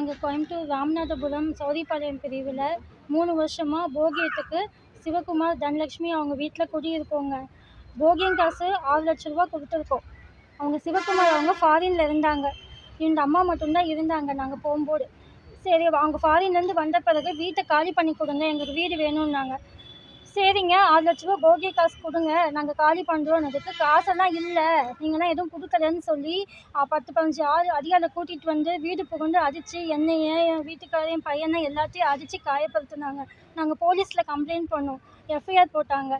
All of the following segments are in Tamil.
நாங்கள் கோயம்புத்தூர் ராமநாதபுரம் சௌரிபாளையம் பிரிவில் 3 வருஷமாக போகியத்துக்கு சிவகுமார் தனலட்சுமி அவங்க வீட்டில் குடியிருக்கோங்க. போகியம் காசு 6 லட்ச ரூபா கொடுத்துருக்கோம். அவங்க சிவகுமார் அவங்க ஃபாரினில் இருந்தாங்க. இந்த அம்மா மட்டும்தான் இருந்தாங்க நாங்கள் போகும்போது. சரி, அவங்க ஃபாரின்லேருந்து வந்த பிறகு வீட்டை காலி பண்ணி கொடுங்க, எங்களுக்கு வீடு வேணும்னாங்க. சரிங்க, 6 லட்ச ரூபா போகிய காசு கொடுங்க, நாங்கள் காலி பண்ணுறோன்னதுக்கு காசெல்லாம் இல்லை, நீங்களாம் எதுவும் கொடுக்கலன்னு சொல்லி 10-15 ஆள் அதிகாரியை கூட்டிகிட்டு வந்து வீடு புகுந்து அடித்து என்னைய, என் வீட்டுக்காரர், என் பையனை எல்லாத்தையும் அடித்து காயப்படுத்தினாங்க. நாங்கள் போலீஸில் கம்ப்ளைண்ட் பண்ணோம், எஃப்ஐஆர் போட்டாங்க,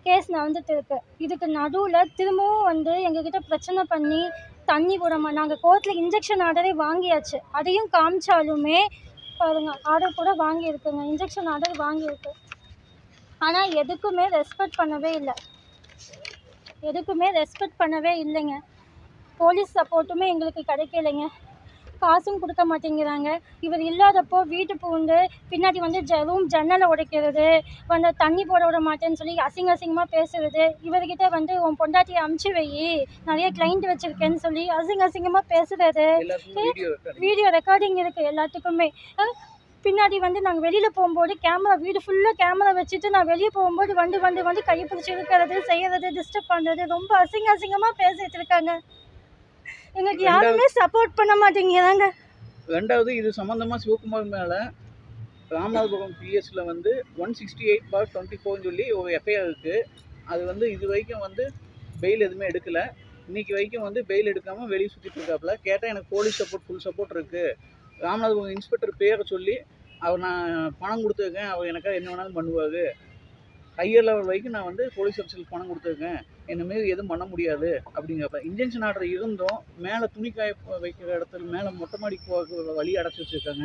கேஸ் நடந்துட்டு இருக்கு. இதுக்கு நடுவில் திரும்பவும் வந்து எங்ககிட்ட பிரச்சனை பண்ணி தண்ணி விடாம நாங்கள் கோர்ட்டில் இன்ஜெக்ஷன் ஆர்டரே வாங்கியாச்சு. அதையும் காமிச்சாலுமே பாருங்கள், ஆர்டர் கூட வாங்கியிருக்குங்க, இன்ஜெக்ஷன் ஆர்டர் வாங்கியிருக்கு. ஆனால் எதுக்குமே ரெஸ்பெக்ட் பண்ணவே இல்லைங்க. போலீஸ் சப்போர்ட்டுமே எங்களுக்கு கிடைக்கலைங்க. காசும் கொடுக்க மாட்டேங்கிறாங்க. இவர் இல்லாதப்போ வீட்டு பூந்து பின்னாடி வந்து ரூம் ஜன்னலை உடைக்கிறது, வந்து தண்ணி போட விட மாட்டேன்னு சொல்லி அசிங்கமாக பேசுறது, இவர்கிட்ட வந்து உன் பொண்டாட்டியை அமுச்சு வை, நிறைய கிளைண்ட் வச்சுருக்கேன்னு சொல்லி அசிங்கமாக பேசுறது, வீடியோ ரெக்கார்டிங் இருக்குது எல்லாத்துக்குமே. பின்னாடி வந்து நாங்கள் வெளியில் போகும்போது வீடு ஃபுல்லாக கேமரா வச்சுட்டு நான் வெளியே போகும்போது வந்து கையை பிடிச்சி இழுக்கிறது, செய்கிறது, டிஸ்டர்ப் பண்ணுறது, ரொம்ப அசிங்கமாக பேசிகிட்டு இருக்காங்க. எங்களுக்கு யாருமே சப்போர்ட் பண்ண மாட்டேங்கிறாங்க. ரெண்டாவது, இது சம்மந்தமாக சிவகுமார் மேலே ராமநாதபுரம் பிஎஸ்சில் வந்து 168/24 சொல்லி ஒரு எஃப்ஐஆர் இருக்குது. அது வந்து இது வரைக்கும் வந்து பெயில் எதுவுமே எடுக்கலை. இன்றைக்கி வரைக்கும் வந்து பெயில் எடுக்காமல் வெளியே சுற்றிட்டு இருக்காப்புல. கேட்டால் எனக்கு போலீஸ் சப்போர்ட், ஃபுல் சப்போர்ட் இருக்குது. ராமநாதபுரம் இன்ஸ்பெக்டர் பேரை சொல்லி நான் பணம் கொடுத்துருக்கேன், அவர் எனக்காக என்ன வேணாலும் பண்ணுவார், ஹையர் லெவல் வரைக்கும் நான் வந்து போலீஸ் ஆஃபீஸருக்கு பணம் கொடுத்துருக்கேன், என்னமாரி எதுவும் பண்ண முடியாது அப்படிங்கிறப்ப இன்ஜெக்ஷன் ஆர்டர் இருந்தும் மேலே துணி காய வைக்கிற இடத்துல மேலே மொட்டை மாடிக்கு போக வழி அடைச்சி வச்சுருக்காங்க.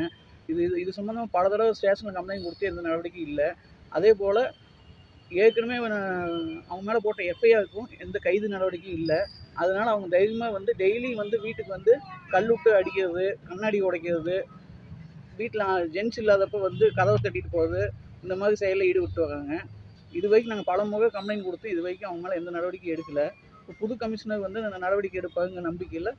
இது சம்மந்தமாக பல தடவை ஸ்டேஷனில் கம்ப்ளைண்ட் கொடுத்து எந்த நடவடிக்கை இல்லை. அதே போல் ஏற்கனவே அவங்க மேலே போட்ட எஃப்ஐஆருக்கும் எந்த கைது நடவடிக்கையும் இல்லை. அதனால் அவங்க தைரியமாக வந்து டெய்லி வந்து வீட்டுக்கு வந்து கல்லுட்டு அடிக்கிறது, கண்ணாடி உடைக்கிறது, வீட்டில் ஜென்ஸ் இல்லாதப்போ வந்து கதவை தட்டிட்டு போகிறது, இந்த மாதிரி செயலில் ஈடுபட்டு வராங்க. இது வரைக்கும் நாங்கள் பல முறை கம்ப்ளைண்ட் கொடுத்து இது வரைக்கும் அவங்க மேலே எந்த நடவடிக்கையும் எடுக்கலை. இப்போ புது கமிஷனர் வந்து அந்த நடவடிக்கை எடுப்பாங்க நம்பிக்கையில்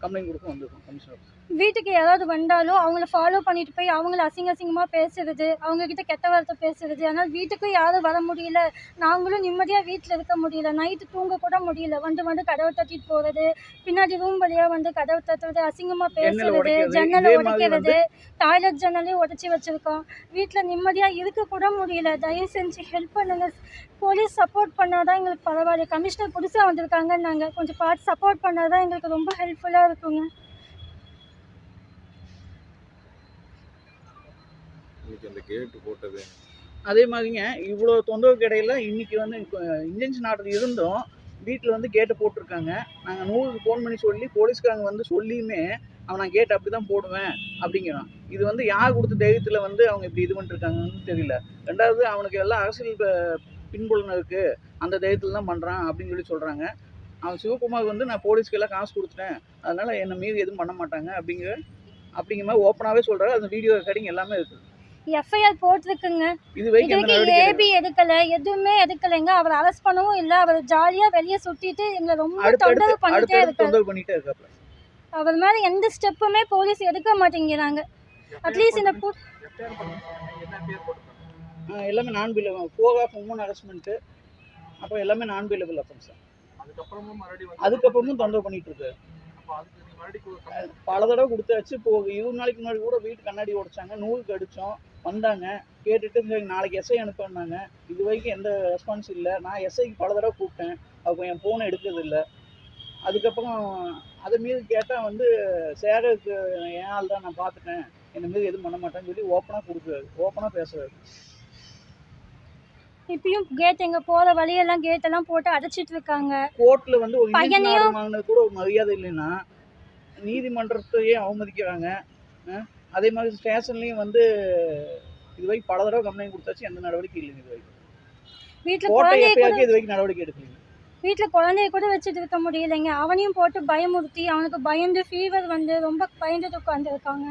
கம்ப்ளைண்ட் கொடுக்க வந்திருக்கோம் கமிஷனர். வீட்டுக்கு யாராவது வந்தாலும் அவங்கள ஃபாலோ பண்ணிட்டு போய் அவங்கள அசிங்கமாக பேசுறது, அவங்கக்கிட்ட கெட்ட வார்த்தை பேசுறது. ஆனால் வீட்டுக்கும் யாரும் வர முடியல, நாங்களும் நிம்மதியாக வீட்டில் இருக்க முடியல, நைட்டு தூங்க கூட முடியல. வந்து கதவை தட்டிட்டு போகிறது, பின்னாடி ரூம் வழியாக வந்து கதவை தட்டுறது, அசிங்கமாக பேசுறது, ஜன்னலை உடைக்கிறது, டாய்லெட் ஜன்னலையும் உடச்சி வச்சுருக்கோம். வீட்டில் நிம்மதியாக இருக்க கூட முடியல. தயவு செஞ்சு ஹெல்ப் பண்ணுங்கள். போலீஸ் சப்போர்ட் பண்ணால் தான் எங்களுக்கு பரவாயில்ல. கமிஷனர் புதுசாக வந்திருக்காங்க, நாங்கள் கொஞ்சம் பார்த்து சப்போர்ட் பண்ணால் தான் எங்களுக்கு ரொம்ப ஹெல்ப்ஃபுல்லாக இருக்குங்க. அந்த கேட்டு போட்டது அதே மாதிரிங்க, இவ்வளோ தொந்தரவுக்கு இடையில இன்னைக்கு வந்து இன்ஜெக்ஷன் ஆர்டர் இருந்தும் வீட்டில் வந்து கேட்டை போட்டிருக்காங்க. நாங்கள் 100க்கு ஃபோன் பண்ணி சொல்லி போலீஸ்காரங்க வந்து சொல்லியுமே நான் கேட்டு அப்படி தான் போடுவேன் அப்படிங்கிறான். இது வந்து யார் கொடுத்த தைரியத்தில் வந்து அவங்க இப்படி இது பண்ணிட்டுருக்காங்கன்னு தெரியல. ரெண்டாவது, அவனுக்கு எல்லாம் அரசியல் பின்புலன் இருக்குது, அந்த தைரியத்தில் தான் பண்ணுறான் அப்படின்னு சொல்லி சொல்கிறாங்க. அவன் சிவகுமார் வந்து நான் போலீஸ்க்கெல்லாம் காசு கொடுத்துட்டேன், அதனால் என்னை மீறி எதுவும் பண்ண மாட்டாங்க அப்படிங்கிற மாதிரி ஓப்பனாகவே சொல்கிறாரு. அந்த வீடியோ ரெக்கார்டிங் எல்லாமே இருக்குது. எஃப்ஐஆர் போட்டிருக்குங்க. இது வரைக்கும் ஏபி எடுக்கலை, எதுவுமே எடுக்கலைங்க. அவர் அரெஸ்ட் பண்ணவும் இல்லை. அவர் ஜாலியாக வெளியே சுற்றிட்டு எங்களை ரொம்ப தொந்தரவு பண்ணிட்டே இருக்காரு. அவர் மேலே எந்த ஸ்டெப்புமே போலீஸ் எடுக்க மாட்டேங்கிறாங்க. அட்லீஸ்ட் இந்த எல்லாமே நான் பிலபிள், 4 ஆஃப் உமன் ஹரஸ்மெண்ட்டு, அப்போ எல்லாமே நான் பிலபிள் அஃபென்ஸ். அதுக்கப்புறமும் தொந்தரவு பண்ணிட்டு இருக்காரு. பல தடவை கொடுத்தாச்சு. இப்போ 20 நாளைக்கு முன்னாடி கூட வீட்டு கண்ணாடி உடைச்சாங்க, நூலுக்கு அடித்தோம், வந்தாங்க கேட்டுட்டு சரி நாளைக்கு எஸ்ஐ அனுப்பினாங்க. இது வரைக்கும் எந்த ரெஸ்பான்ஸ் இல்லை. நான் எஸ்ஐக்கு பல தடவை கூப்பிட்டேன், அப்போ என் ஃபோனை எடுக்கிறது இல்லை. அதுக்கப்புறம் அதை மீறி கேட்டால் வந்து சேகருக்கு என் ஆள் தான், நான் பார்த்துட்டேன், என்னை மீறி எதுவும் பண்ண மாட்டேன்னு சொல்லி ஓப்பனாக பேசுறாரு. இப்பயும் கேட் எங்க போற வழியெல்லாம் கேட்டெல்லாம் போட்டு அடைச்சிட்டு இருக்காங்க. கோர்ட்ல வந்து ஒரு பையனையும் வாங்கினது கூட ஒரு மரியாதை இல்லைன்னா நீதிமன்றத்தையே அவமதிக்கிறாங்க. அதே மாதிரி ஸ்டேஷன்லேயும் வந்து இது வரைக்கும் பல தடவை கம்ப்ளைண்ட் கொடுத்தாச்சு, எந்த நடவடிக்கை இல்லைங்க. இது வரைக்கும் வீட்டில் இது வரைக்கும் நடவடிக்கை எடுக்கலைங்க. வீட்டில் குழந்தைய கூட வச்சுட்டு இருக்க முடியலைங்க. அவனையும் போட்டு பயமுறுத்தி அவனுக்கு பயந்து ஃபீவர் வந்து ரொம்ப பயந்துட்டு உட்காந்துருக்காங்க.